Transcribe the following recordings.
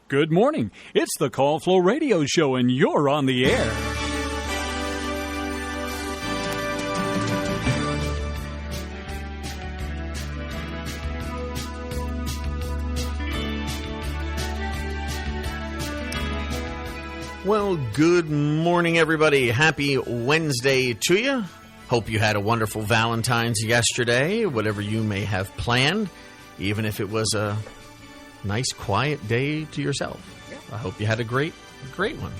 Good morning. It's the Call Flow Radio Show, and you're on the air. Well, good morning, everybody. Happy Wednesday to you. Hope you had a wonderful Valentine's yesterday, whatever you may have planned, even if it was a nice, quiet day to yourself. I hope you had a great one.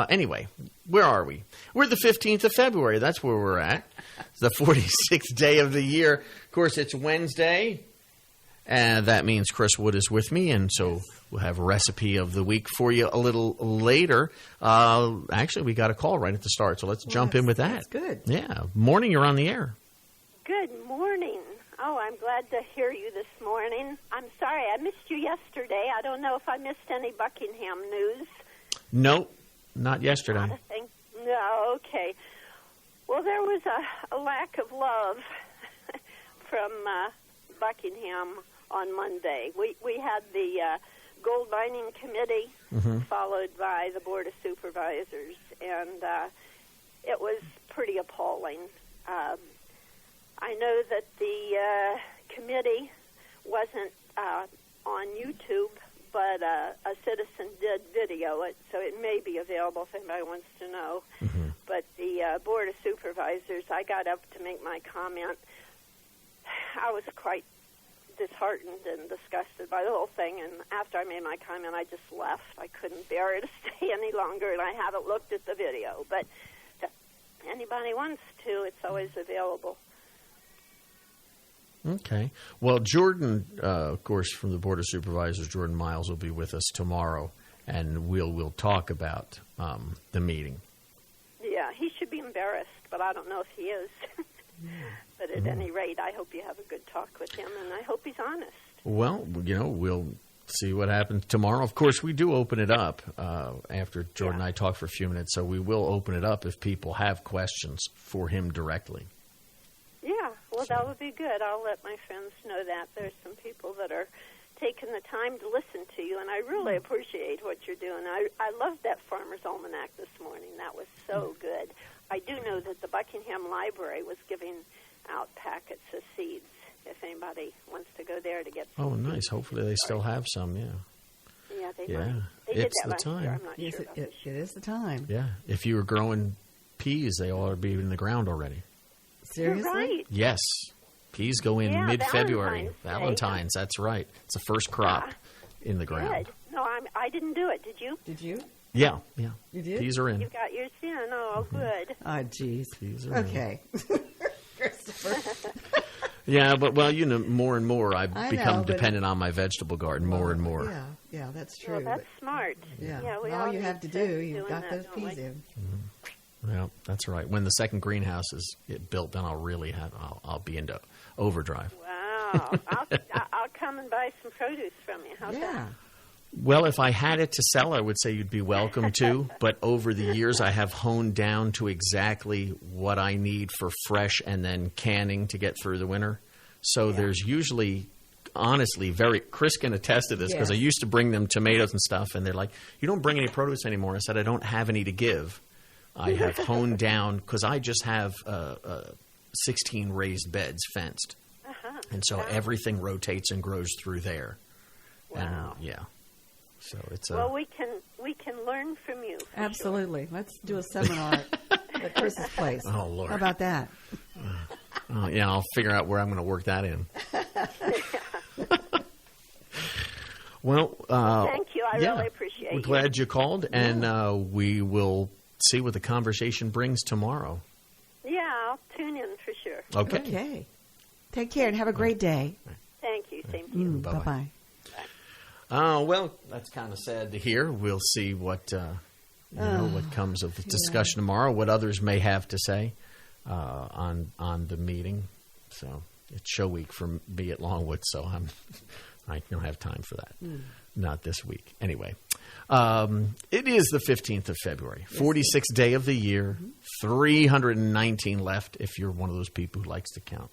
Anyway, where are we? We're the 15th of February. That's where we're at. It's the 46th day of the year. Of course, it's Wednesday, and that means Chris Wood is with me, and so we'll have a recipe of the week for you a little later. Actually, we got a call right at the start, so let's jump in with that. That's good. Yeah. Morning, you're on the air. Good morning. Oh, I'm glad to hear you this morning. I'm sorry, I missed you yesterday. I don't know if I missed any Buckingham news. Nope, not yesterday. Not a thing. No, okay. Well, there was a lack of love from Buckingham on Monday. We had the Gold Mining Committee, followed by the Board of Supervisors, and it was pretty appalling. I know that the committee wasn't on YouTube, but a citizen did video it, so it may be available if anybody wants to know. But the Board of Supervisors, I got up to make my comment. I was quite disheartened and disgusted by the whole thing, and after I made my comment, I just left. I couldn't bear to stay any longer, and I haven't looked at the video. But if anybody wants to, it's always available. Okay. Well, Jordan, of course, from the Board of Supervisors, Jordan Miles will be with us tomorrow, and we'll talk about the meeting. Yeah, he should be embarrassed, but I don't know if he is. But at any rate, I hope you have a good talk with him, and I hope he's honest. Well, we'll see what happens tomorrow. Of course, we do open it up after Jordan and I talk for a few minutes, so we will open it up if people have questions for him directly. Yeah, well, that would be good. I'll let my friends know that. There's some people that are taking the time to listen to you, and I really appreciate what you're doing. I loved that Farmer's Almanac this morning. That was so good. I do know that the Buckingham Library was giving out packets of seeds if anybody wants to go there to get some seeds. Nice. Hopefully they still have some, yeah. Yeah, they might. They it's did that the last time. year. I'm not Yes, sure about it is the time. Yeah. If you were growing peas, they ought to be in the ground already. Seriously? You're right. Yes. Peas go in mid-February. Valentine's, that's right. It's the first crop in the ground. Good. No, I didn't do it. Did you? Did you? Yeah. You did? Peas are in. You got yours in. Oh, good. Oh, jeez. Peas are in. Okay. Christopher. Yeah, but, more and more I've I become know, but dependent on my vegetable garden more and more. Yeah, that's true. Well, that's smart. Yeah. We all you need have to do, you've doing got that, those don't peas we? in. Well, that's right. When the second greenhouse is built, then I'll be into overdrive. Wow. I'll come and buy some produce from you. How's that? Well, if I had it to sell, I would say you'd be welcome to. But over the years, I have honed down to exactly what I need for fresh and then canning to get through the winter. So there's usually, honestly, Chris can attest to this because I used to bring them tomatoes and stuff, and they're like, you don't bring any produce anymore. I said, I don't have any to give. I have honed down because I just have 16 raised beds fenced. And so everything rotates and grows through there. Wow. And, so it's well, we can learn from you. Absolutely. Let's do a seminar at Chris's place. Oh, Lord. How about that? I'll figure out where I'm going to work that in. Well, thank you. I really appreciate it. We're glad you called, and we will see what the conversation brings tomorrow. Yeah, I'll tune in for sure. Okay. Take care and have a great day. Thank you. Same to you. Bye-bye. Well, that's kind of sad to hear. We'll see what what comes of the discussion tomorrow, what others may have to say on the meeting. So it's show week for me at Longwood, so I don't have time for that. Not this week. Anyway, it is the 15th of February, 46th day of the year, 319 left if you're one of those people who likes to count.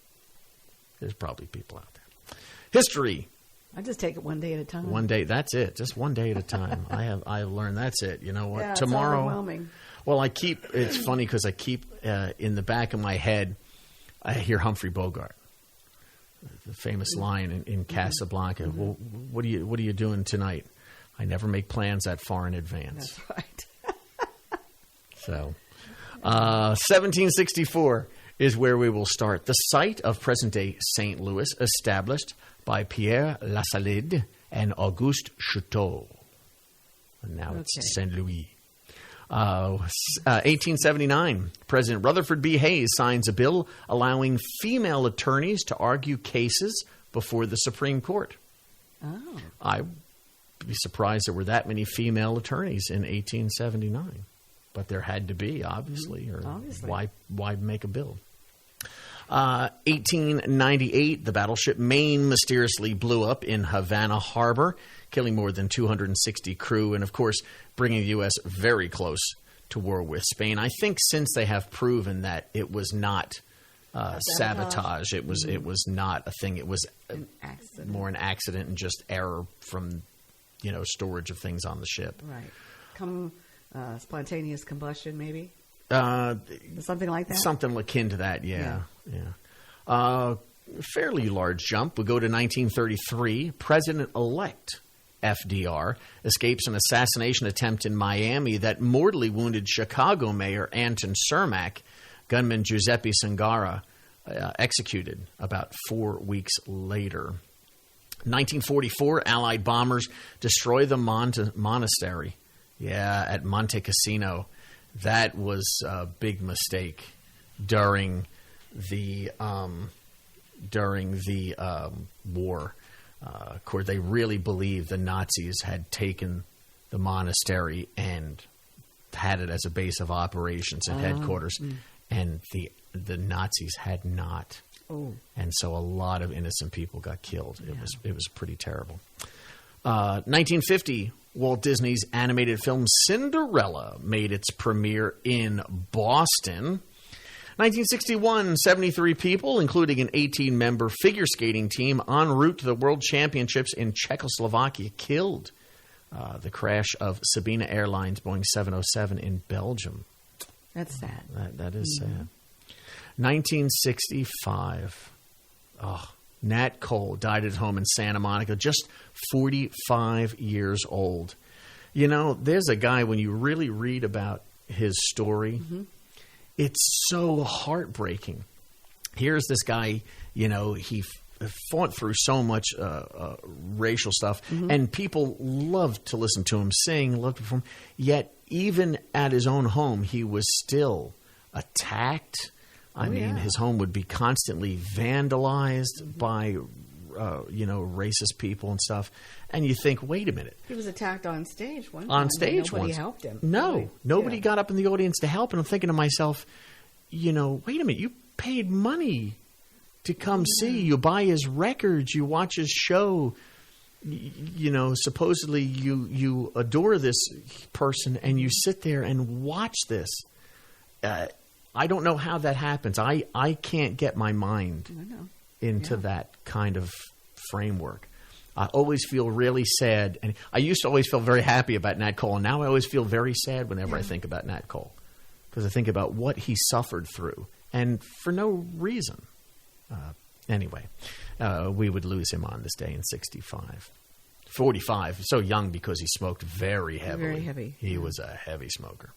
There's probably people out there. History. I just take it one day at a time. One day, that's it. Just one day at a time. I learned that's it. You know what? Yeah, Tomorrow. It's overwhelming. Well, it's funny because I keep in the back of my head, I hear Humphrey Bogart, the famous line in Casablanca. Mm-hmm. Well, what are you doing tonight? I never make plans that far in advance. That's right. So, 1764 is where we will start. The site of present-day St. Louis, established by Pierre Lasalide and Auguste Chouteau. And now it's St. Louis. 1879, President Rutherford B. Hayes signs a bill allowing female attorneys to argue cases before the Supreme Court. Oh. I'd be surprised there were that many female attorneys in 1879. But there had to be, obviously, or Obviously. why make a bill? 1898, the battleship Maine mysteriously blew up in Havana Harbor, killing more than 260 crew, and of course, bringing the U.S. very close to war with Spain. I think since they have proven that it was not sabotage, it was not a thing. It was An accident. more an accident and just error from, storage of things on the ship. Right. Spontaneous combustion, maybe? Uh, Something like that? Something akin to that, yeah. Fairly large jump. We go to 1933. President-elect FDR escapes an assassination attempt in Miami that mortally wounded Chicago Mayor Anton Cermak. Gunman Giuseppe Sangara executed about 4 weeks later. 1944, Allied bombers destroy the monastery. Yeah, at Monte Cassino. That was a big mistake during the war. Of course, they really believed the Nazis had taken the monastery and had it as a base of operations and headquarters, and the Nazis had not. Oh. And so a lot of innocent people got killed. It was pretty terrible. 1950, Walt Disney's animated film Cinderella made its premiere in Boston. 1961, 73 people, including an 18-member figure skating team en route to the World Championships in Czechoslovakia, killed. The crash of Sabena Airlines Boeing 707 in Belgium. That's sad. That is sad. 1965. Nat Cole died at home in Santa Monica, just 45 years old. There's a guy, when you really read about his story, it's so heartbreaking. Here's this guy, he fought through so much racial stuff, and people loved to listen to him sing, loved to perform. Yet, even at his own home, he was still attacked. I mean, his home would be constantly vandalized by, racist people and stuff. And you think, wait a minute. He was attacked on stage once. On stage Nobody once. helped him. No. Really. Nobody got up in the audience to help. And I'm thinking to myself, wait a minute. You paid money to come see. You buy his records. You watch his show. Supposedly you adore this person and you sit there and watch this. I don't know how that happens. I can't get my mind into that kind of framework. I always feel really sad. And I used to always feel very happy about Nat Cole. And now I always feel very sad whenever I think about Nat Cole. Because I think about what he suffered through. And for no reason. Anyway, we would lose him on this day in 65. 45. So young because he smoked very heavily. Very heavy. He was a heavy smoker.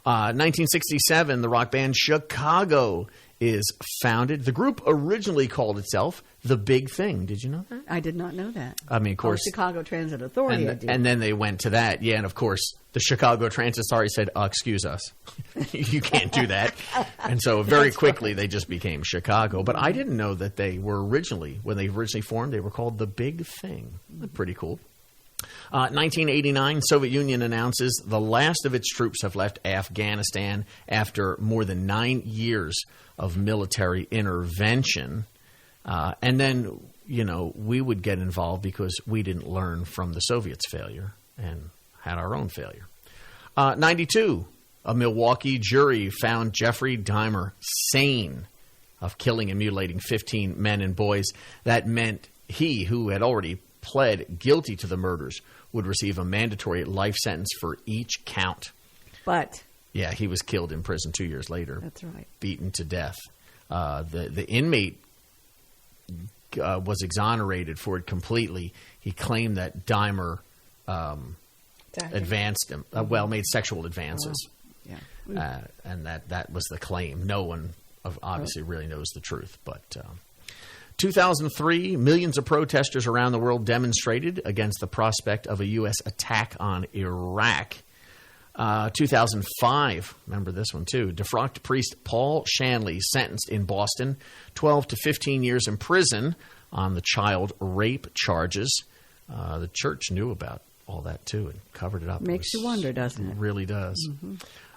1967, the rock band Chicago is founded. The group originally called itself The Big Thing. Did you know that? I did not know that. I mean, of course. Chicago Transit Authority. And then they went to that. Yeah, and of course, the Chicago Transit Authority said, excuse us. You can't do that. And so very quickly, they just became Chicago. But I didn't know that they were when they originally formed, they were called The Big Thing. Pretty cool. 1989, Soviet Union announces the last of its troops have left Afghanistan after more than 9 years of military intervention. And then, we would get involved because we didn't learn from the Soviets' failure and had our own failure. 92, a Milwaukee jury found Jeffrey Dahmer sane of killing and mutilating 15 men and boys. That meant he, who had already pled guilty to the murders would receive a mandatory life sentence for each count. But Yeah, he was killed in prison 2 years later. that's right. Beaten to death. The inmate was exonerated for it completely. He claimed that Dahmer advanced him, made sexual advances. Yeah. And that was the claim. No one obviously really knows the truth. But 2003, millions of protesters around the world demonstrated against the prospect of a U.S. attack on Iraq. 2005, remember this one too, defrocked priest Paul Shanley sentenced in Boston 12 to 15 years in prison on the child rape charges. The church knew about all that too and covered it up. Makes you wonder, doesn't it? Really does.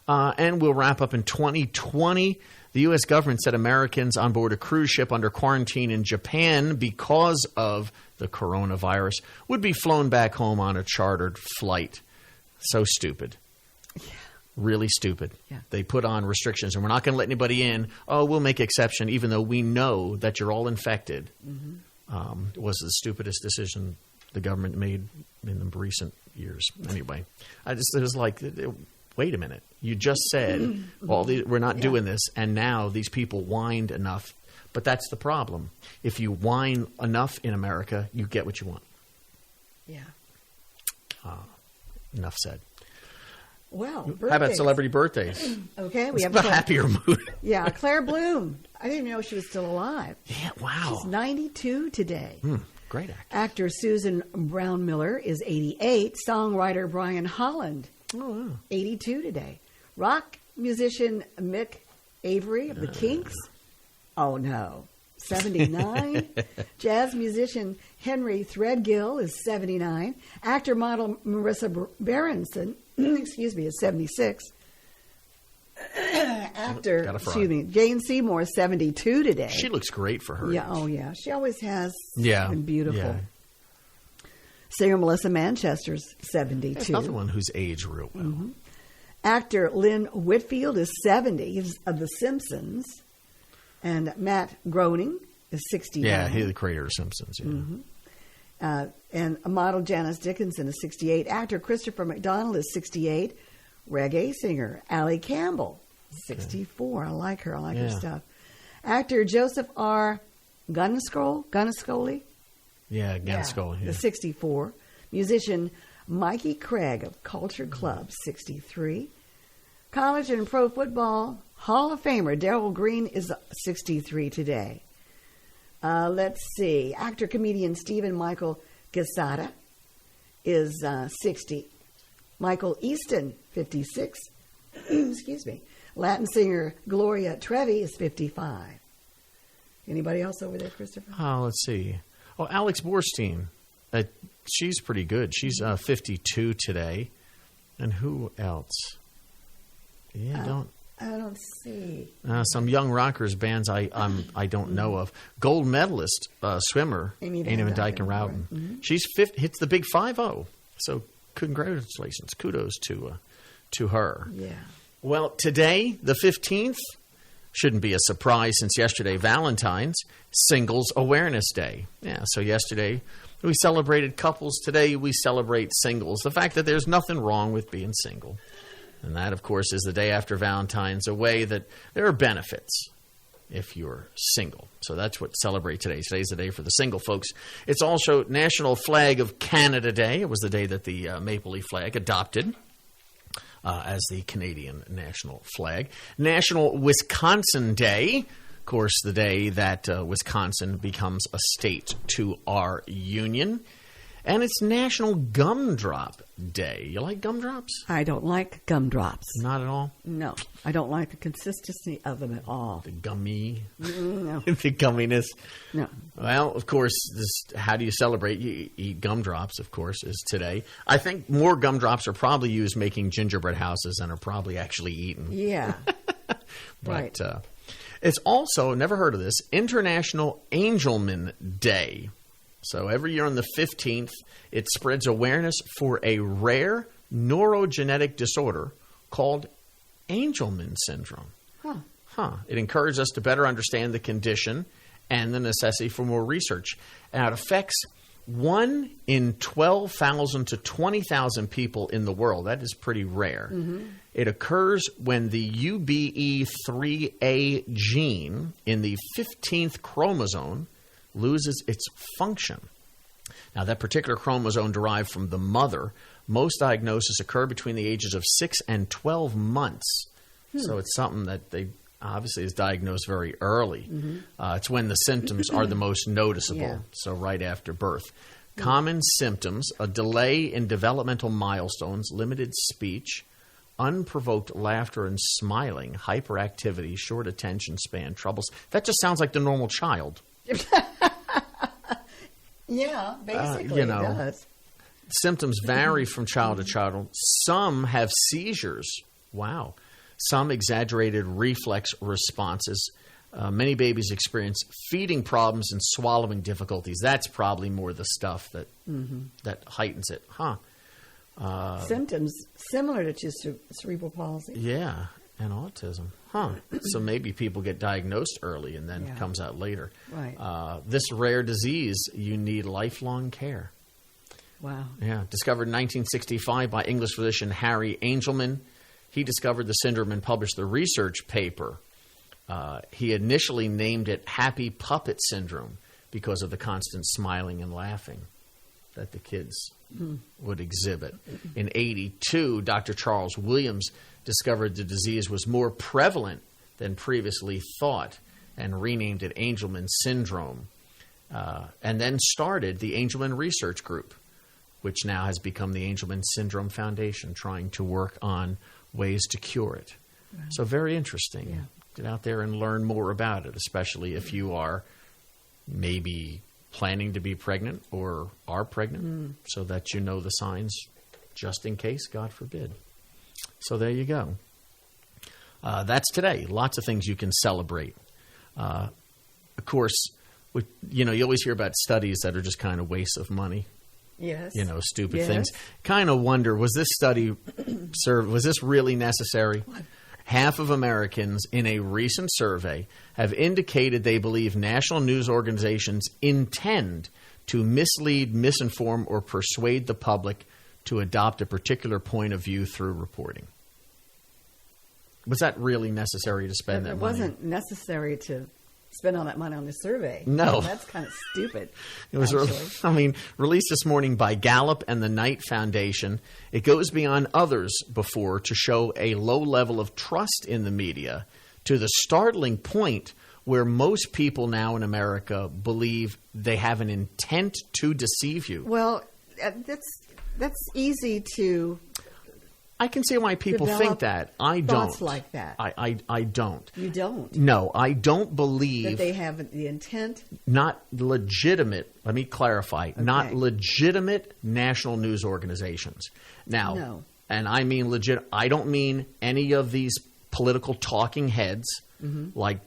And we'll wrap up in 2020. The U.S. government said Americans on board a cruise ship under quarantine in Japan because of the coronavirus would be flown back home on a chartered flight. So stupid. Really stupid. Yeah. They put on restrictions, and we're not going to let anybody in. Oh, we'll make exception, even though we know that you're all infected. It was the stupidest decision the government made in the recent years. Anyway, it was like, wait a minute. You just said we're not doing this, and now these people whined enough. But that's the problem. If you whine enough in America, you get what you want. Yeah. Enough said. Well, How about birthdays. celebrity birthdays? Okay, we It's have a happier mood. Yeah, Claire Bloom. I didn't know she was still alive. Yeah, wow. She's 92 today. Great actor. Actor Susan Brown Miller is 88. Songwriter Brian Holland, 82 today. Rock musician Mick Avery of the Kinks, 79. Jazz musician Henry Threadgill is 79. Actor model Marissa Berenson, is 76. Actor, Jane Seymour is 72 today. She looks great for her. Yeah, age. yeah. She always has Yeah. been beautiful. Yeah. Singer Melissa Manchester's 72. That's another one who's aged real well. Actor Lynn Whitfield is 70. He's of The Simpsons. And Matt Groening is 69. Yeah, he's the creator of Simpsons. Yeah. And model Janice Dickinson is 68. Actor Christopher McDonald is 68. Reggae singer Allie Campbell, 64. I like her. I like her stuff. Actor Joseph R. Gunniscoli. Yeah, Gunniscoli. Yeah. Is 64. Musician Mikey Craig of Culture Club, 63. College and pro football Hall of Famer Darryl Green is 63 today. Let's see. Actor comedian Stephen Michael Quesada is 60. Michael Easton, 56. Excuse me. Latin singer Gloria Trevi is 55. Anybody else over there, Christopher? Oh, let's see. Oh, Alex Borstein. She's pretty good. She's 52 today. And who else? Yeah, I don't see. Some young rockers bands I don't know of. Gold medalist swimmer Amy Van Dyken Rowden. She's hits the big 5-0. So congratulations, kudos to her. Yeah. Well, today, the 15th, shouldn't be a surprise since yesterday, Valentine's, Singles Awareness Day. Yeah, so yesterday we celebrated couples. Today we celebrate singles. The fact that there's nothing wrong with being single. And that, of course, is the day after Valentine's, a way that there are benefits if you're single. So that's what celebrate today. Today's the day for the single folks. It's also National Flag of Canada Day. It was the day that the Maple Leaf flag adopted as the Canadian national flag. National Wisconsin Day. Of course, the day that Wisconsin becomes a state to our union. And it's National Gumdrop Day. You like gumdrops? I don't like gumdrops. Not at all? No. I don't like the consistency of them at all. The gummy? No. The gumminess? No. Well, of course, how do you celebrate? You eat gumdrops, of course, is today. I think more gumdrops are probably used making gingerbread houses than are probably actually eaten. Yeah. But right. It's also, never heard of this, International Angelman Day. So every year on the 15th, it spreads awareness for a rare neurogenetic disorder called Angelman syndrome. It encourages us to better understand the condition and the necessity for more research. And it affects 1 in 12,000 to 20,000 people in the world. That is pretty rare. It occurs when the UBE3A gene in the 15th chromosome loses its function. Now, that particular chromosome derived from the mother. Most diagnoses occur between the ages of 6 and 12 months. So it's something that they obviously is diagnosed very early. It's when the symptoms are the most noticeable, Yeah. so right after birth. Common symptoms, a delay in developmental milestones, limited speech, unprovoked laughter and smiling, hyperactivity, short attention span, troubles. That just sounds like the normal child. Yeah, basically you know. it does. Symptoms vary from child to child. Some have seizures. Wow. Some exaggerated reflex responses. Many babies experience feeding problems and swallowing difficulties. That's probably more the stuff that that heightens it. Symptoms similar to cerebral palsy. Yeah, and autism. So maybe people get diagnosed early and then Yeah. comes out later. Right. This rare disease, you need lifelong care. Wow. Yeah, discovered in 1965 by English physician Harry Angelman. He discovered the syndrome and published the research paper. He initially named it happy puppet syndrome because of the constant smiling and laughing that the kids would exhibit. In 1982, Dr. Charles Williams discovered the disease was more prevalent than previously thought and renamed it Angelman syndrome. And then started the Angelman Research Group, which now has become the Angelman Syndrome Foundation, trying to work on ways to cure it. So very interesting. Yeah. Get out there and learn more about it, especially if you are maybe planning to be pregnant or are pregnant, so that you know the signs just in case, God forbid. So there you go. That's today. Lots of things you can celebrate. Of course, you always hear about studies that are just kind of wastes of money. Yes. Stupid Yes. things. Kind of wonder, was this study was this really necessary? Half of Americans in a recent survey have indicated they believe national news organizations intend to mislead, misinform, or persuade the public to adopt a particular point of view through reporting. Was that really necessary to spend that It money? wasn't necessary to spend all that money on this survey. No. That's kind of stupid. It was, actually. released this morning by Gallup and the Knight Foundation. It goes beyond others before to show a low level of trust in the media, to the startling point where most people now in America believe they have an intent to deceive you. Well, that's easy to I can see why people develop think that. I thoughts don't. like that. I don't. You don't. No, I don't That believe. they have the intent. Not legitimate, let me clarify, not legitimate national news organizations. Now, No. and I mean legit, I don't mean any of these political talking heads like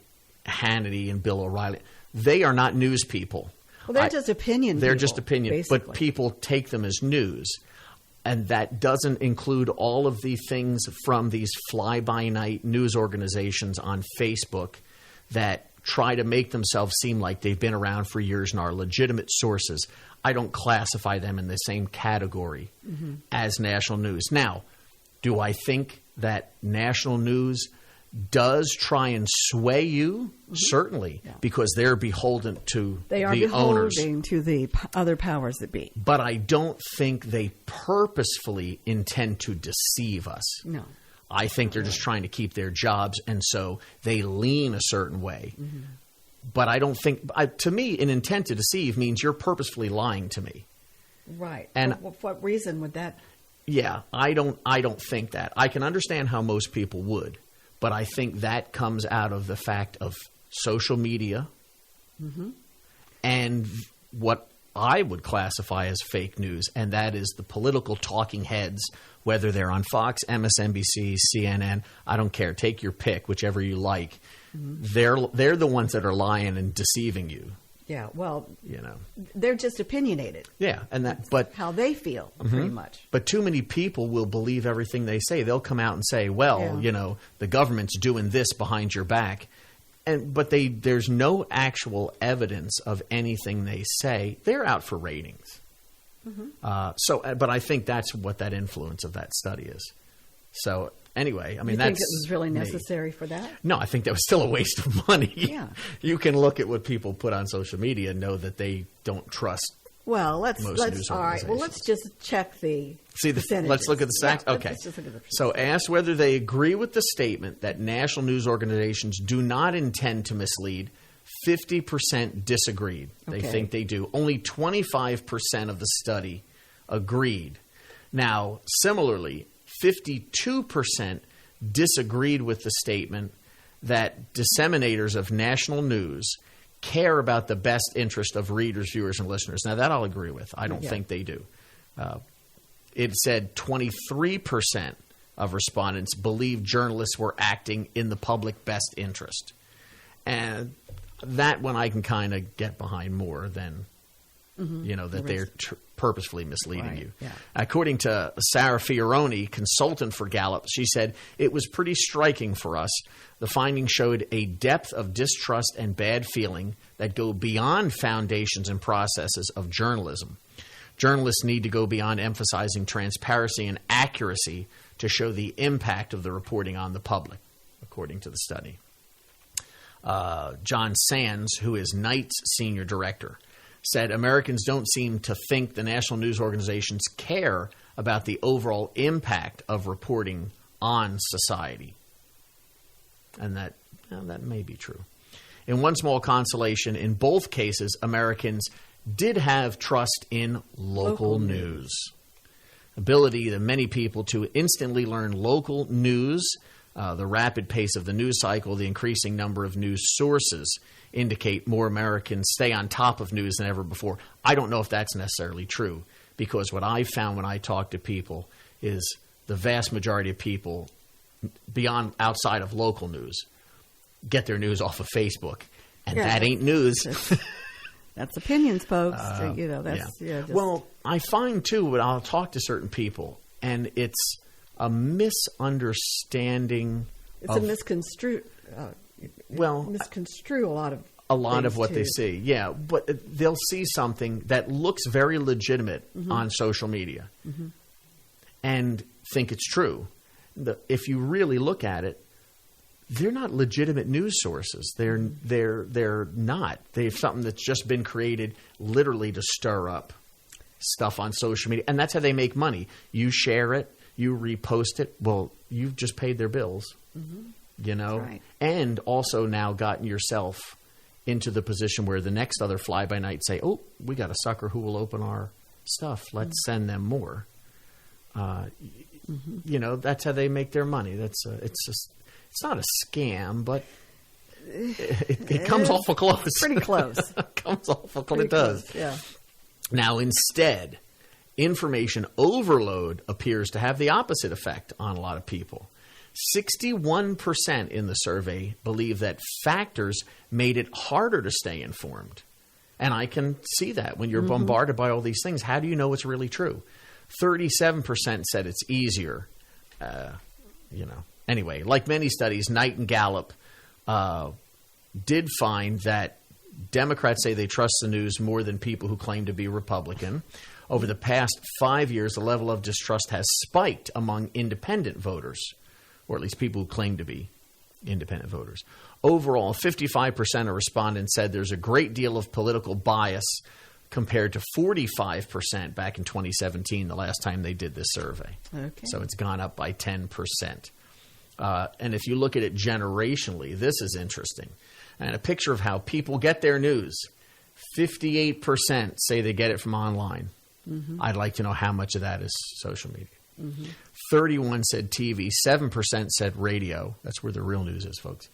Hannity and Bill O'Reilly. They are not news people. Well, they're just opinion They're people, just opinion, basically. but people take them as news. And that doesn't include all of the things from these fly-by-night news organizations on Facebook that try to make themselves seem like they've been around for years and are legitimate sources. I don't classify them in the same category as national news. Now, do I think that national news does try and sway you? Certainly, because they're beholden to They are the owners. beholding to the other powers that be. But I don't think they purposefully intend to deceive us. No. I think they're just trying to keep their jobs, and so they lean a certain way. But I don't think, to me, an intent to deceive means you're purposefully lying to me. Right. And- for what reason would that? Yeah, I don't think that. I can understand how most people would, but I think that comes out of the fact of social media and what I would classify as fake news, and that is the political talking heads, whether they're on Fox, MSNBC, CNN, I don't care. Take your pick, whichever you like. They're the ones that are lying and deceiving you, Yeah. Well, They're just opinionated. Yeah, and but How they feel, pretty much. But too many people will believe everything they say. They'll come out and say, well, Yeah. the government's doing this behind your back. But there's no actual evidence of anything they say. They're out for ratings. But I think that's what that influence of that study is. So anyway, I mean, you think it was really necessary for that? No, I think that was still a waste of money. Yeah. You can look at what people put on social media and know that they don't trust. Well, let's all right. Well, let's just check the percentages. Let's look at the stats. Yeah, okay. let's just look at the So ask whether they agree with the statement that national news organizations do not intend to mislead. 50% disagreed. They think they do. Only 25% of the study agreed. Now, similarly, 52% disagreed with the statement that disseminators of national news care about the best interest of readers, viewers, and listeners. Now, that I'll agree with. I don't think they do. It said 23% of respondents believe journalists were acting in the public best interest. And that one I can kind of get behind more than, that they're purposefully misleading you. Yeah. According to Sarah Fioroni, consultant for Gallup, she said, it was pretty striking for us. The findings showed a depth of distrust and bad feeling that go beyond foundations and processes of journalism. Journalists need to go beyond emphasizing transparency and accuracy to show the impact of the reporting on the public, according to the study. John Sands, who is Knight's senior director, said Americans don't seem to think the national news organizations care about the overall impact of reporting on society. And that may be true. In one small consolation, in both cases, Americans did have trust in local news. Ability to many people to instantly learn local news, the rapid pace of the news cycle, the increasing number of news sources indicate more Americans stay on top of news than ever before. I don't know if that's necessarily true, because what I found when I talk to people is the vast majority of people outside of local news get their news off of Facebook, and that ain't news. That's opinions, folks. Well, I find too, when I'll talk to certain people, and it's a misunderstanding. It's a misconstrue. Misconstrue a lot of what they see. Yeah, but they'll see something that looks very legitimate on social media and think it's true. If you really look at it, they're not legitimate news sources. They're not. They have something that's just been created literally to stir up stuff on social media, and that's how they make money. You share it, you repost it. Well, you've just paid their bills. Right. And also now gotten yourself into the position where the next other fly-by-night say, oh, we got a sucker who will open our stuff. Let's send them more. That's how they make their money. It's not a scam, but it comes awful close. Pretty close. It comes awful close. It does. Close, yeah. Now, instead, information overload appears to have the opposite effect on a lot of people. 61% in the survey believe that factors made it harder to stay informed. And I can see that when you're bombarded by all these things. How do you know what's really true? 37% said it's easier. Anyway, like many studies, Knight and Gallup did find that Democrats say they trust the news more than people who claim to be Republican. Over the past 5 years, the level of distrust has spiked among independent voters, or at least people who claim to be independent voters. Overall, 55% of respondents said there's a great deal of political bias compared to 45% back in 2017, the last time they did this survey. Okay. So it's gone up by 10%. And if you look at it generationally, this is interesting. And a picture of how people get their news. 58% say they get it from online. I'd like to know how much of that is social media. 31 said TV, 7% said radio. That's where the real news is, folks.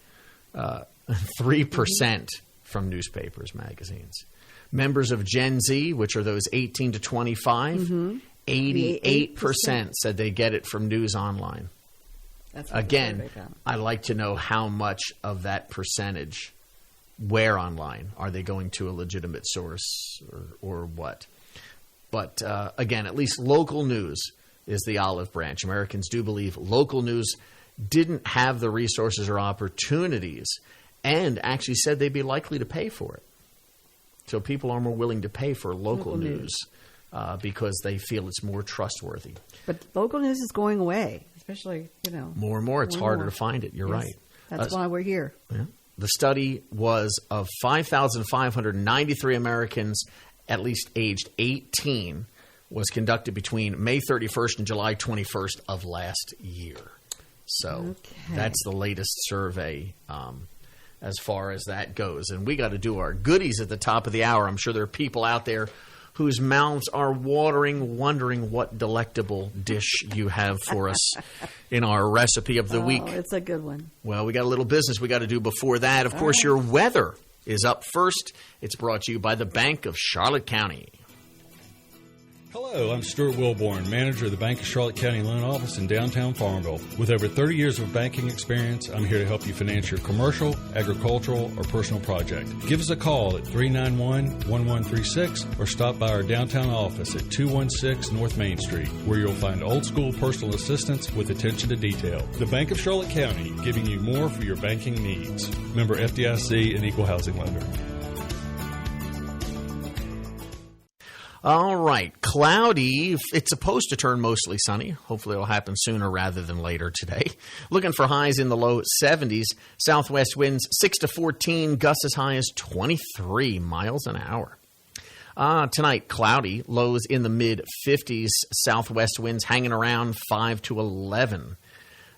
3% from newspapers, magazines. Members of Gen Z, which are those 18 to 25, 88% said they get it from news online. That's Again, I'd like to know how much of that percentage, where online. Are they going to a legitimate source or what? But again, at least local news is the olive branch. Americans do believe local news didn't have the resources or opportunities and actually said they'd be likely to pay for it. So people are more willing to pay for local news because they feel it's more trustworthy. But local news is going away, especially, More and more. It's more and harder more. to find it. You're Yes. right. That's why we're here. Yeah. The study was of 5,593 Americans at least aged 18, was conducted between May 31st and July 21st of last year. So that's the latest survey as far as that goes. And we got to do our goodies at the top of the hour. I'm sure there are people out there whose mouths are watering, wondering what delectable dish you have for us in our recipe of the week. Oh, it's a good one. Well, we got a little business we got to do before that. Of course, your weather is up first. It's brought to you by the Bank of Charlotte County. Hello, I'm Stuart Wilborn, manager of the Bank of Charlotte County Loan Office in downtown Farmville. With over 30 years of banking experience, I'm here to help you finance your commercial, agricultural, or personal project. Give us a call at 391-1136 or stop by our downtown office at 216 North Main Street, where you'll find old-school personal assistance with attention to detail. The Bank of Charlotte County, giving you more for your banking needs. Member FDIC and Equal Housing Lender. All right, cloudy. It's supposed to turn mostly sunny. Hopefully it'll happen sooner rather than later today. Looking for highs in the low 70s. Southwest winds 6 to 14, gusts as high as 23 miles an hour. Tonight, cloudy, lows in the mid-50s. Southwest winds hanging around 5 to 11.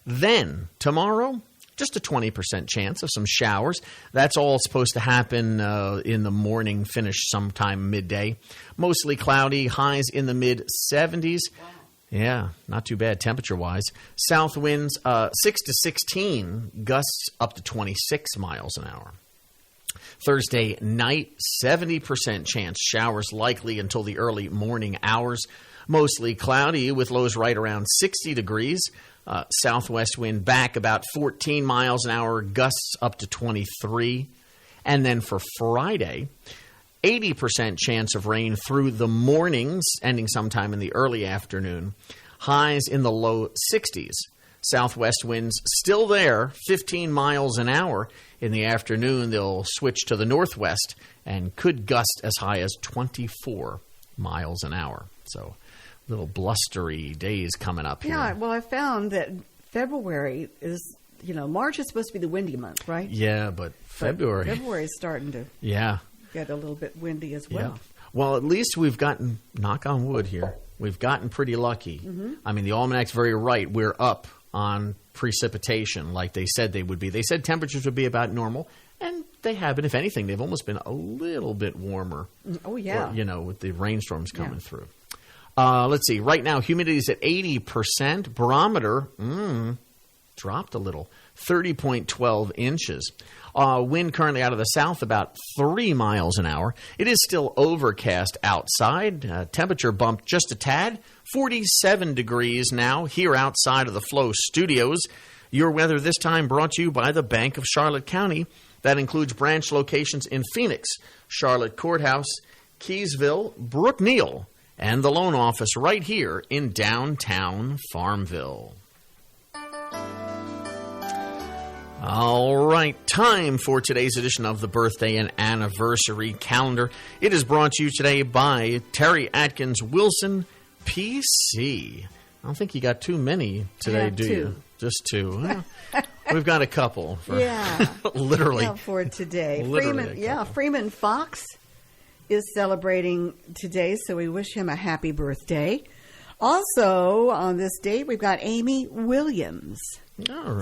Then, tomorrow, just a 20% chance of some showers. That's all supposed to happen in the morning, finish sometime midday. Mostly cloudy, highs in the mid-70s. Yeah, not too bad temperature-wise. South winds 6 to 16, gusts up to 26 miles an hour. Thursday night, 70% chance showers likely until the early morning hours. Mostly cloudy with lows right around 60 degrees. Southwest wind back about 14 miles an hour, gusts up to 23. And then for Friday, 80% chance of rain through the mornings, ending sometime in the early afternoon. Highs in the low 60s. Southwest winds still there, 15 miles an hour. In the afternoon, they'll switch to the northwest and could gust as high as 24 miles an hour. So little blustery days coming up here. Yeah, well, I found that February is, March is supposed to be the windy month, right? Yeah, but February. February is starting to get a little bit windy as well. Yeah. Well, at least we've gotten, knock on wood here, we've gotten pretty lucky. Mm-hmm. I mean, the almanac's very right. We're up on precipitation like they said they would be. They said temperatures would be about normal, and they have been. If anything, they've almost been a little bit warmer. Oh, yeah. Or, with the rainstorms coming through. Let's see. Right now, humidity is at 80%. Barometer dropped a little, 30.12 inches. Wind currently out of the south about 3 miles an hour. It is still overcast outside. Temperature bumped just a tad, 47 degrees now here outside of the Flow Studios. Your weather this time brought to you by the Bank of Charlotte County. That includes branch locations in Phoenix, Charlotte Courthouse, Keysville, Brookneal, and the loan office right here in downtown Farmville. All right, time for today's edition of the Birthday and Anniversary Calendar. It is brought to you today by Terry Atkins Wilson, PC. I don't think you got too many today, do you? Just two. Well, we've got a couple. For literally. For today. Literally Freeman Fox is celebrating today, so we wish him a happy birthday. Also, on this date, we've got Amy Williams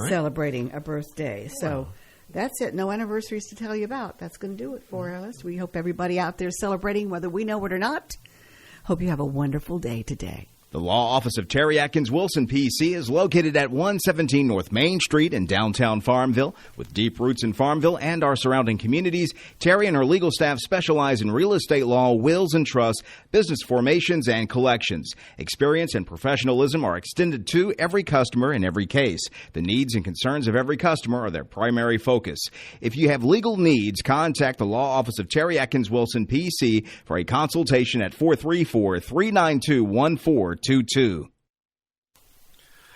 celebrating a birthday. So that's it. No anniversaries to tell you about. That's going to do it for us. We hope everybody out there celebrating, whether we know it or not. Hope you have a wonderful day today. The law office of Terry Atkins Wilson, PC, is located at 117 North Main Street in downtown Farmville. With deep roots in Farmville and our surrounding communities, Terry and her legal staff specialize in real estate law, wills and trusts, business formations, and collections. Experience and professionalism are extended to every customer in every case. The needs and concerns of every customer are their primary focus. If you have legal needs, contact the law office of Terry Atkins Wilson, PC, for a consultation at 434-392-1422.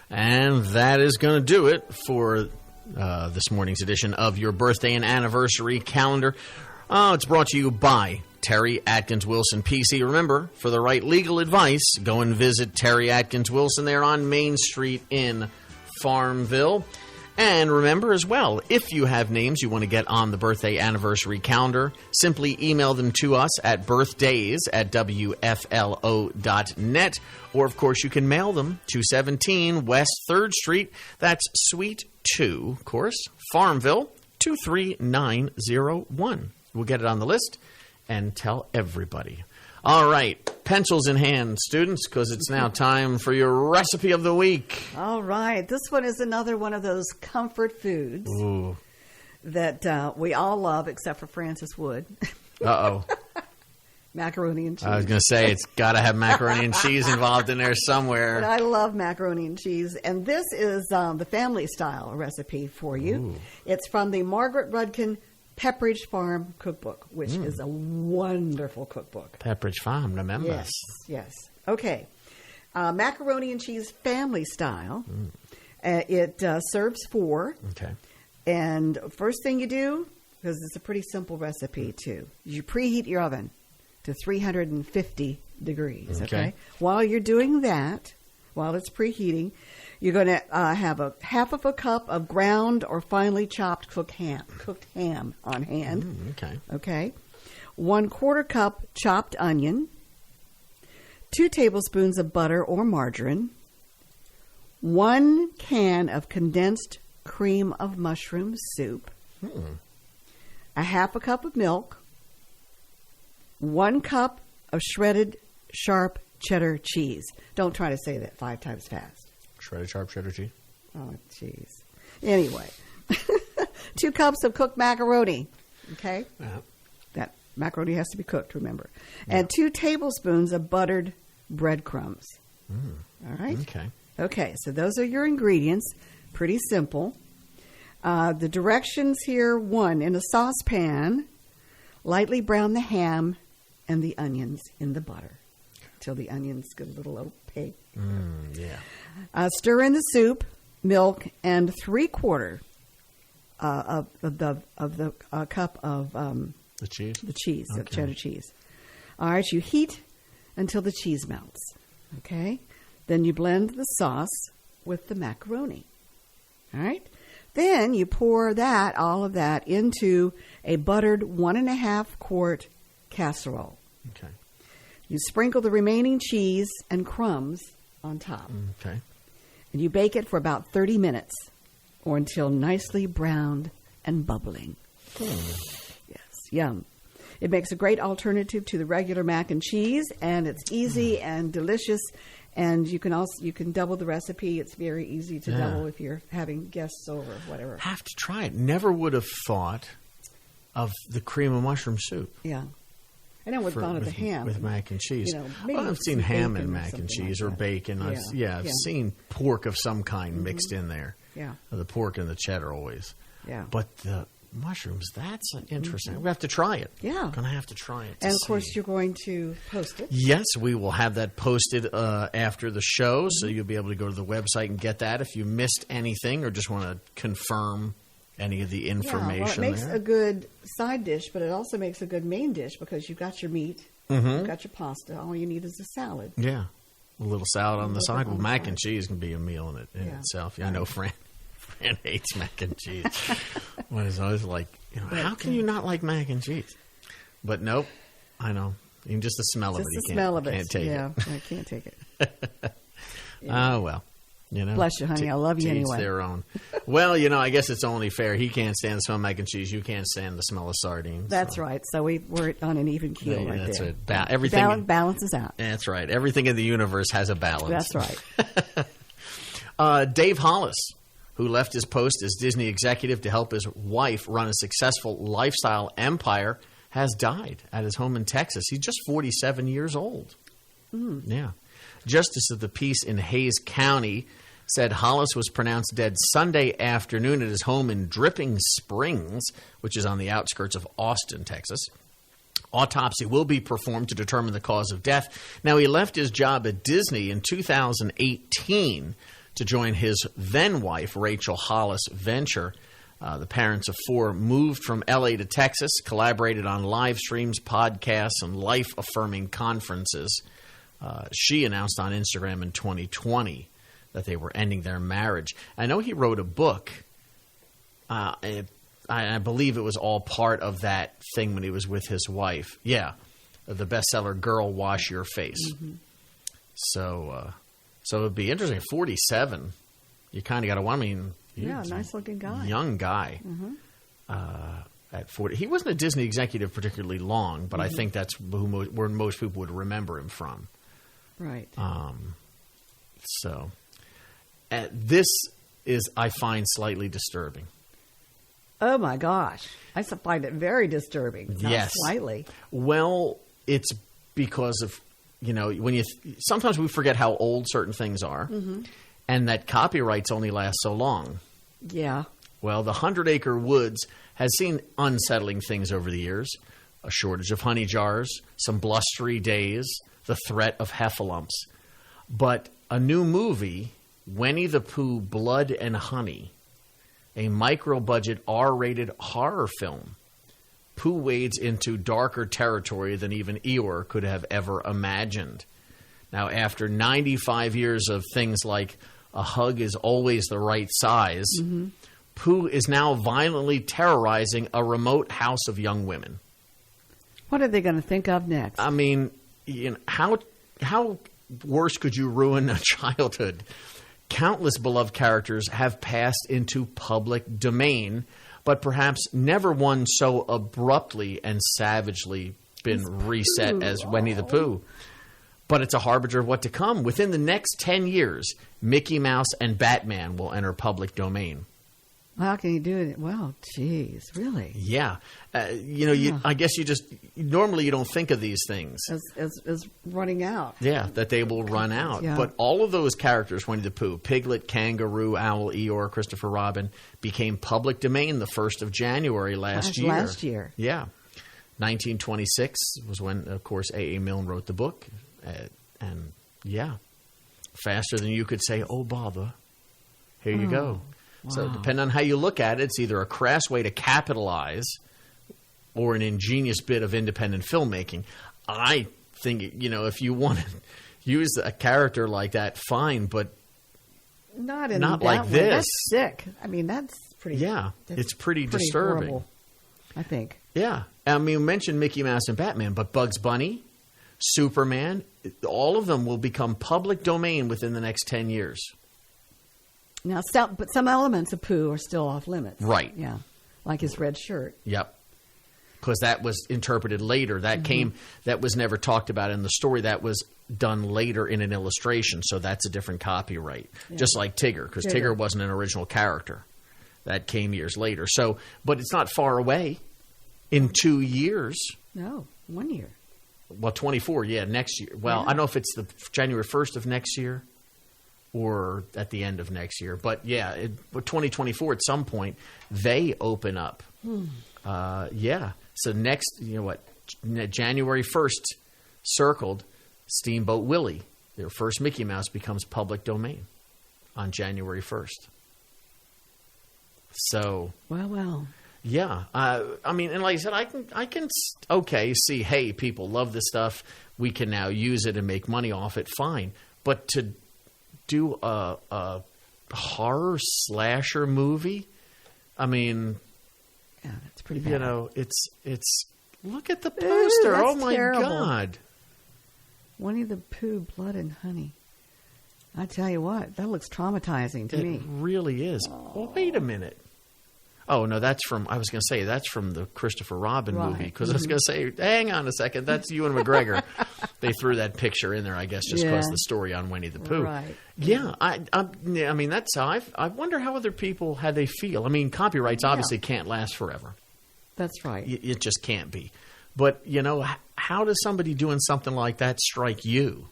And that is going to do it for this morning's edition of your birthday and anniversary calendar. It's brought to you by Terry Atkins Wilson PC. Remember, for the right legal advice, go and visit Terry Atkins Wilson there on Main Street in Farmville. And remember as well, if you have names you want to get on the birthday anniversary calendar, simply email them to us at birthdays@wflo.net. Or, of course, you can mail them to 17 West 3rd Street. That's Suite 2, of course, Farmville, 23901. We'll get it on the list and tell everybody. All right, pencils in hand, students, because it's now time for your recipe of the week. All right. This one is another one of those comfort foods that we all love, except for Francis Wood. Uh-oh. Macaroni and cheese. I was going to say, it's got to have macaroni and cheese involved in there somewhere. But I love macaroni and cheese. And this is the family-style recipe for you. Ooh. It's from the Margaret Rudkin Pepperidge Farm Cookbook, which is a wonderful cookbook. Pepperidge Farm, remember? Yes, yes. Okay. Macaroni and cheese family style. It serves 4. Okay. And first thing you do, because it's a pretty simple recipe too, you preheat your oven to 350 degrees. Okay. While you're doing that, while it's preheating, you're going to have a half of a cup of ground or finely chopped cooked ham on hand. Okay. 1/4 cup chopped onion, 2 tablespoons of butter or margarine, 1 can of condensed cream of mushroom soup, a half a cup of milk, 1 cup of shredded sharp cheddar cheese. Don't try to say that 5 times fast. Shredded sharp cheddar cheese. Oh, jeez. Anyway, 2 cups of cooked macaroni. Okay? That macaroni has to be cooked, remember. And 2 tablespoons of buttered breadcrumbs. All right? Okay, so those are your ingredients. Pretty simple. The directions here, 1, in a saucepan, lightly brown the ham and the onions in the butter till the onions get a little opaque. Stir in the soup, milk, and 3/4 of the cup of the cheese. The cheese, the cheddar cheese. All right, you heat until the cheese melts. Okay, then you blend the sauce with the macaroni. All right, then you pour all of that into a buttered 1.5 quart casserole. Okay. You sprinkle the remaining cheese and crumbs on top. Okay. And you bake it for about 30 minutes or until nicely browned and bubbling. Yes, yum. It makes a great alternative to the regular mac and cheese, and it's easy and delicious. And you can double the recipe. It's very easy to double if you're having guests over, whatever. Have to try it. Never would have thought of the cream of mushroom soup. Yeah. I never would have thought of the ham. With mac and cheese. Maybe I've seen ham and mac and something cheese like or that. bacon. I've seen pork of some kind mixed in there. Yeah. The pork and the cheddar always. Yeah. But the mushrooms, that's interesting. We have to try it. Yeah. Going to have to try it. And, of course, you're going to post it. Yes, we will have that posted after the show, so you'll be able to go to the website and get that if you missed anything or just want to confirm any of the information. Well, it makes a good side dish, but it also makes a good main dish because you've got your meat, you've got your pasta. All you need is a salad. Yeah. A little salad on the side. Well, mac and side. cheese can be a meal in itself. Yeah, I know Fran hates mac and cheese. I was like, how can you not like mac and cheese? But nope, I know. Even just the smell of it, you can't take it. Yeah, I can't take it. Oh, well. Bless you, honey. I love you to each anyway. their own. Well, I guess it's only fair. He can't stand the smell of mac and cheese. You can't stand the smell of sardines. That's right. So we're on an even keel right that's there. Right. Everything balances out. That's right. Everything in the universe has a balance. That's right. Dave Hollis, who left his post as Disney executive to help his wife run a successful lifestyle empire, has died at his home in Texas. He's just 47 years old. Yeah. Justice of the Peace in Hays County said Hollis was pronounced dead Sunday afternoon at his home in Dripping Springs, which is on the outskirts of Austin, Texas. Autopsy will be performed to determine the cause of death. Now, he left his job at Disney in 2018 to join his then-wife, Rachel Hollis Venture. The parents of 4 moved from L.A. to Texas, collaborated on live streams, podcasts, and life-affirming conferences. She announced on Instagram in 2020 that they were ending their marriage. I know he wrote a book. I believe it was all part of that thing when he was with his wife. Yeah, the bestseller "Girl, Wash Your Face." Mm-hmm. So it'd be interesting. 47. You kind of got to. I mean, nice looking guy, young guy. Mm-hmm. At 40, he wasn't a Disney executive particularly long, but I think that's where most people would remember him from. Right. This is, I find, slightly disturbing. Oh my gosh, I find it very disturbing. Not slightly. Well, it's because of when sometimes we forget how old certain things are, mm-hmm. and that copyrights only last so long. Yeah. Well, the 100-Acre Woods has seen unsettling things over the years: a shortage of honey jars, some blustery days, the threat of heffalumps. But a new movie, Winnie the Pooh: Blood and Honey, a micro-budget R-rated horror film, Pooh wades into darker territory than even Eeyore could have ever imagined. Now, after 95 years of things like a hug is always the right size, mm-hmm. Pooh is now violently terrorizing a remote house of young women. What are they going to think of next? I mean, how worse could you ruin a childhood? Countless beloved characters have passed into public domain, but perhaps never one so abruptly and savagely been reset as Winnie the Pooh. But it's a harbinger of what to come. Within the next 10 years, Mickey Mouse and Batman will enter public domain. How can you do it? Well, geez, really? Yeah. I guess normally you don't think of these things. As running out. Yeah, that they will run out. Yeah. But all of those characters, Winnie the Pooh, Piglet, Kangaroo, Owl, Eeyore, Christopher Robin, became public domain the 1st of January last year. Last year. Yeah. 1926 was when, of course, A.A. Milne wrote the book. And, yeah, faster than you could say, oh, bother. Here you go. Wow. So depending on how you look at it, it's either a crass way to capitalize or an ingenious bit of independent filmmaking. I think, if you want to use a character like that, fine, but not like way. this. That's sick. I mean, that's pretty. Yeah, it's pretty disturbing. Horrible, I think. Yeah. I mean, you mentioned Mickey Mouse and Batman, but Bugs Bunny, Superman, all of them will become public domain within the next 10 years. Now, but some elements of Pooh are still off limits. Right. Yeah. Like his red shirt. Yep. Because that was interpreted later. That that was never talked about in the story. That was done later in an illustration. So that's a different copyright. Yeah. Just like Tigger, because Tigger wasn't an original character. That came years later. So, but it's not far away. In 2 years. No, 1 year. Well, 24, next year. Well, I don't know if it's the January 1st of next year or at the end of next year. But, 2024 at some point, they open up. So next, January 1st, circled, Steamboat Willie, their first Mickey Mouse, becomes public domain on January 1st. So. Well. Yeah. I mean, and like I said, I can see, hey, people love this stuff. We can now use it and make money off it. Fine. But to do a horror slasher movie, I mean, yeah, that's pretty bad. It's look at the poster. Oh my God. Winnie the Pooh, Blood and Honey. I tell you what, that looks traumatizing to me. It really is. Oh. Well, wait a minute. Oh, no, that's from the Christopher Robin movie. Because I was going to say, hang on a second, that's Ewan McGregor. They threw that picture in there, I guess, just because the story on Winnie the Pooh. Right. Yeah, I mean, that's how I wonder how other people, how they feel. I mean, copyrights obviously can't last forever. That's right. It just can't be. But, how does somebody doing something like that strike you?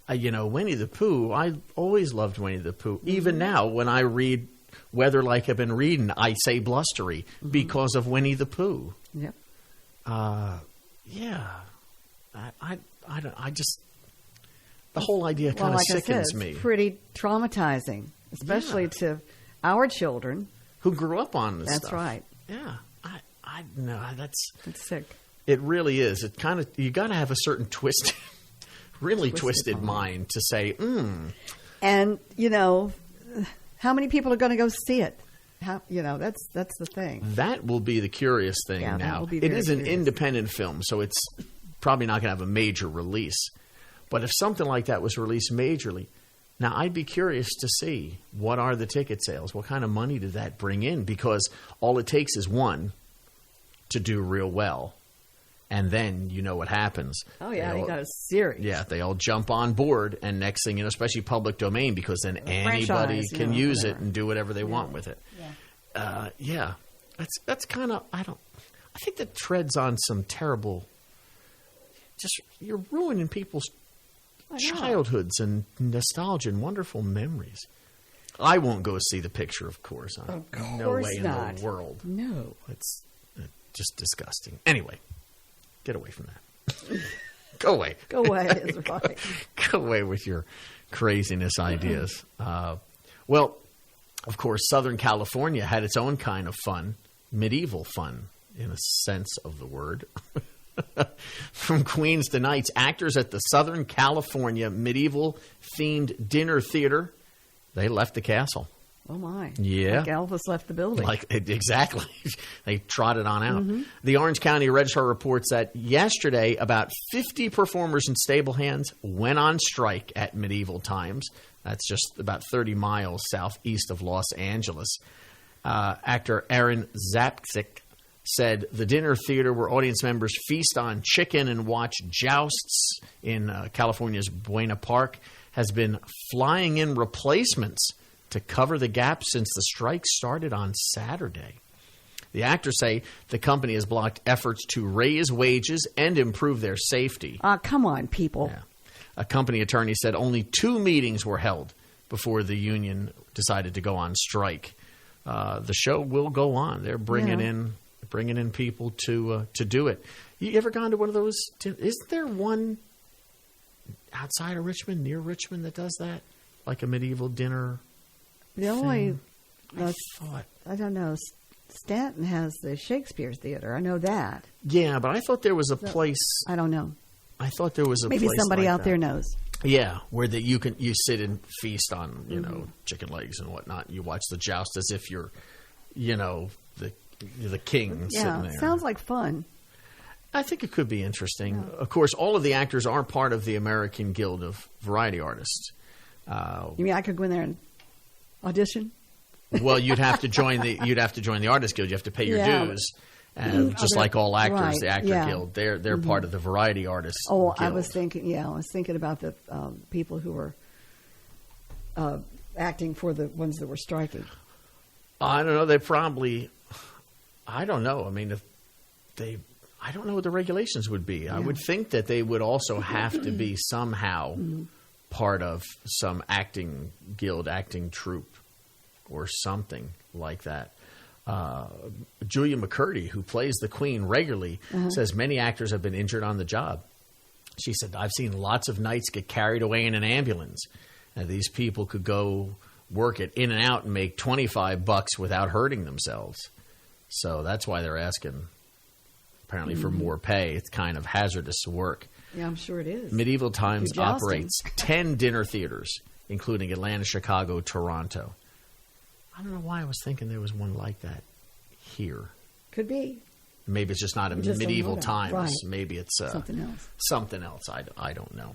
Winnie the Pooh, I always loved Winnie the Pooh. Even now, when I read Weather Like I've Been Reading, I say blustery because of Winnie the Pooh. Yep. Yeah. I just the whole idea kind of sickens me. It's pretty traumatizing. especially to our children. who grew up on this That's stuff. right. Yeah. I know. It's sick. It really is. It kind of, you got to have a certain really twisted mind to say, And, how many people are going to go see it? That's the thing. that will be the curious thing Yeah, that now. will be It very is an curious. independent film, so it's probably not going to have a major release. But if something like that was released majorly, now I'd be curious to see what are the ticket sales? What kind of money did that bring in? Because all it takes is one to do real well. And then you know what happens. Oh, yeah, They they all- got a series. Yeah, they all jump on board, and next thing you know, especially public domain, because then anybody franchise, can use it whatever. and do whatever they want with it. Yeah. That's kind of, I think that treads on some terrible, you're ruining people's I know. childhoods and nostalgia and wonderful memories. I won't go see the picture, of course. No course way not. in the world. No. It's just disgusting. Anyway, get away from that. Go away. Go away. That's right. Go away with your craziness ideas. Well, of course, Southern California had its own kind of fun, medieval fun, in a sense of the word. From Queens to Nights, actors at the Southern California medieval-themed dinner theater, they left the castle. Oh, my. Yeah. Like Elvis left the building. Exactly. They trotted on out. Mm-hmm. The Orange County Register reports that yesterday, about 50 performers and stable hands went on strike at Medieval Times. That's just about 30 miles southeast of Los Angeles. Actor Aaron Zapcic said the dinner theater where audience members feast on chicken and watch jousts in California's Buena Park has been flying in replacements to cover the gap since the strike started on Saturday. The actors say the company has blocked efforts to raise wages and improve their safety. Come on, people. Yeah. A company attorney said only 2 meetings were held before the union decided to go on strike. The show will go on. They're bringing in people to do it. You ever gone to one of those? Isn't there one outside of Richmond, near Richmond, that does that? Like a medieval dinner? The only, I thought. I don't know, Stanton has the Shakespeare Theater. I know that. Yeah, but I thought there was a place. I don't know. I thought there was a Maybe place somebody like out that. there knows. Yeah, where you sit and feast on chicken legs and whatnot. You watch the joust as if you're the king sitting Yeah, there. sounds like fun. I think it could be interesting. Of course, all of the actors are part of the American Guild of Variety Artists. You mean I could go in there and audition? Well, you'd have to join the Artist Guild. You have to pay your Yeah. dues, and just like all actors, Right, the Actor yeah. Guild, they're part of the Variety Artists. Oh, Guild. I was thinking about the people who were acting for the ones that were striking. I don't know. They probably. I don't know. I mean, if they. I don't know what the regulations would be. I would think that they would also have to be somehow part of some acting guild, acting troupe, or something like that. Julia McCurdy, who plays the Queen regularly, says many actors have been injured on the job. She said, I've seen lots of knights get carried away in an ambulance. And these people could go work it in and out and make $25 without hurting themselves. So that's why they're asking, apparently, for more pay. It's kind of hazardous work. Yeah, I'm sure it is. Medieval Times You're jousting. operates 10 dinner theaters, including Atlanta, Chicago, Toronto. I don't know why I was thinking there was one like that here. Could be Maybe it's just not a We just don't Medieval know that. Times. Right. Maybe it's something else. something else. I don't know.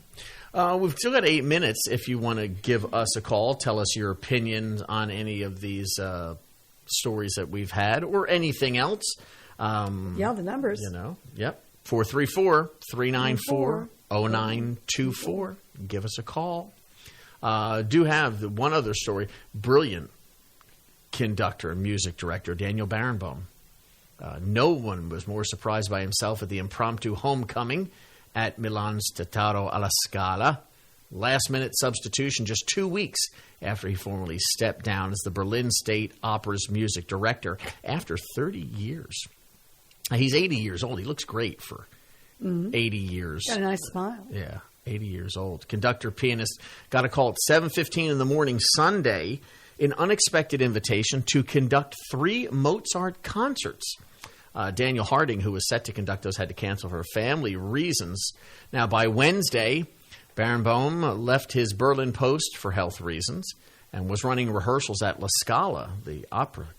We've still got 8 minutes. If you want to give us a call, tell us your opinion on any of these stories that we've had or anything else. Yeah, the numbers. Yep. 434-394-0924. Give us a call. Do have the one other story. Brilliant conductor and music director Daniel Barenboim. No one was more surprised by himself at the impromptu homecoming at Milan's Teatro alla Scala. Last-minute substitution just 2 weeks after he formally stepped down as the Berlin State Opera's music director after 30 years. He's 80 years old. He looks great for 80 years. Got a nice smile. Yeah, 80 years old. Conductor, pianist got a call at 7:15 in the morning Sunday an unexpected invitation to conduct 3 Mozart concerts. Daniel Harding, who was set to conduct those, had to cancel for family reasons. Now, by Wednesday, Barenboim left his Berlin post for health reasons and was running rehearsals at La Scala, the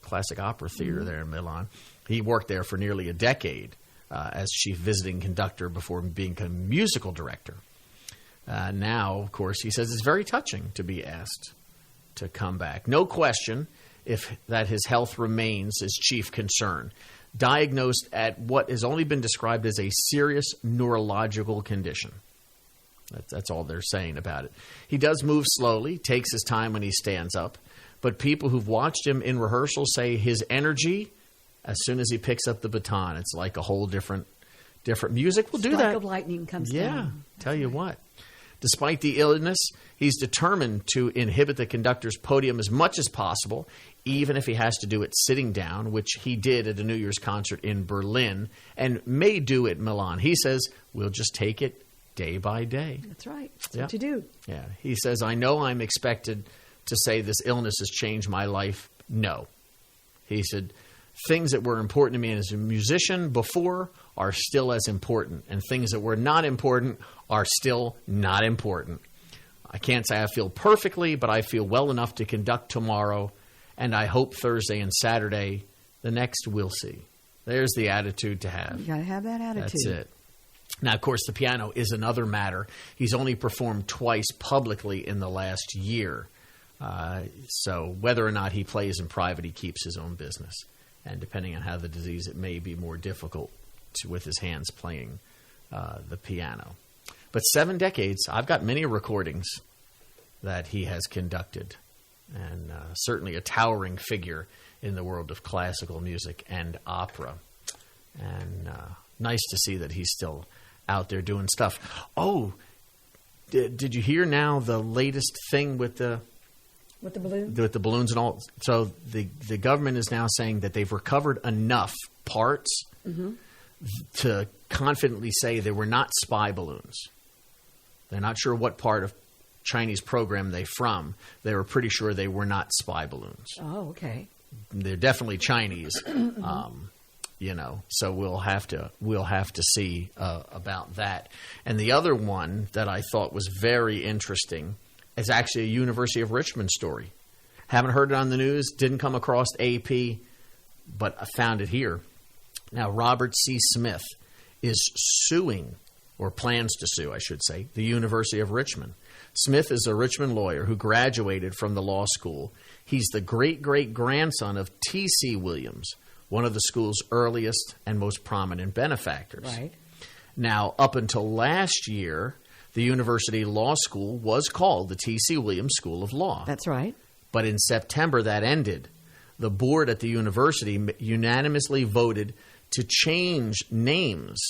classic opera theater there in Milan. He worked there for nearly a decade as chief visiting conductor before becoming a musical director. Now, of course, he says it's very touching to be asked to come back. No question that his health remains his chief concern. Diagnosed at what has only been described as a serious neurological condition. That's all they're saying about it. He does move slowly, takes his time when he stands up, but people who've watched him in rehearsal say his energy, as soon as he picks up the baton, it's like a whole different music will do Strike that. of lightning comes Yeah, down. tell you what. Despite the illness, he's determined to inhibit the conductor's podium as much as possible, even if he has to do it sitting down, which he did at a New Year's concert in Berlin and may do at Milan. He says, we'll just take it day by day. That's right. That's Yeah. what you do. Yeah. He says, I know I'm expected to say this illness has changed my life. No. He said, things that were important to me as a musician before are still as important, and things that were not important are still not important. I can't say I feel perfectly, but I feel well enough to conduct tomorrow, and I hope Thursday and Saturday. The next we'll see. There's the attitude to have. You got to have that attitude. That's it. Now, of course, the piano is another matter. He's only performed twice publicly in the last year. So whether or not he plays in private, he keeps his own business. And depending on how the disease, it may be more difficult with his hands playing the piano. But 7 decades, I've got many recordings that he has conducted. And certainly a towering figure in the world of classical music and opera. And nice to see that he's still out there doing stuff. Oh, did you hear now the latest thing with the balloon? with the balloons and all? So the government is now saying that they've recovered enough parts to confidently say they were not spy balloons. They're not sure what part of Chinese program they're from. They were pretty sure they were not spy balloons. Oh, okay. They're definitely Chinese. So we'll have to see about that. And the other one that I thought was very interesting is actually a University of Richmond story. Haven't heard it on the news, didn't come across AP, but I found it here. Now, Robert C. Smith is suing, or plans to sue, I should say, the University of Richmond. Smith is a Richmond lawyer who graduated from the law school. He's the great-great-grandson of T.C. Williams, one of the school's earliest and most prominent benefactors. Right. Now, up until last year, the University Law School was called the T.C. Williams School of Law. That's right. But in September, that ended. The board at the university unanimously voted to change names.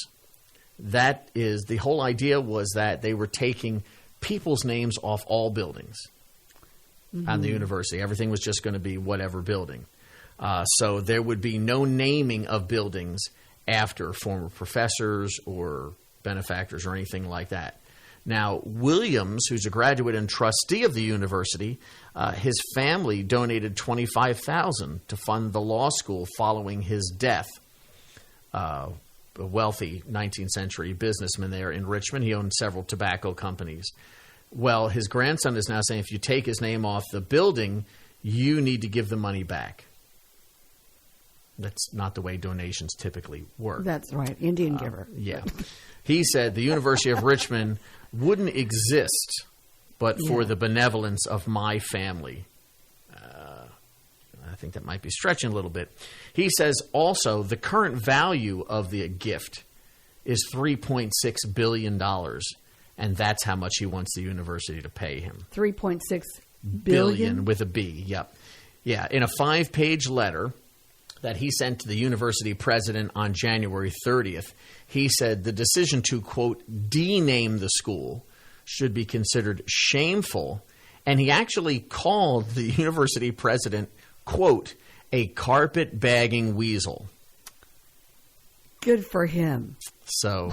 That is, the whole idea was that they were taking people's names off all buildings on the university. Everything was just going to be whatever building. So there would be no naming of buildings after former professors or benefactors or anything like that. Now, Williams, who's a graduate and trustee of the university, his family donated $25,000 to fund the law school following his death. A wealthy 19th century businessman there in Richmond. He owned several tobacco companies. Well, his grandson is now saying if you take his name off the building, you need to give the money back. That's not the way donations typically work. That's right. Indian giver. Yeah. He said the University of Richmond wouldn't exist but for the benevolence of my family. I think that might be stretching a little bit. He says also the current value of the gift is $3.6 billion, and that's how much he wants the university to pay him. 3.6 Billion with a B, yep. Yeah, in a 5-page letter that he sent to the university president on January 30th, he said the decision to, quote, dename the school should be considered shameful, and he actually called the university president, quote, a carpet-bagging weasel. Good for him. So,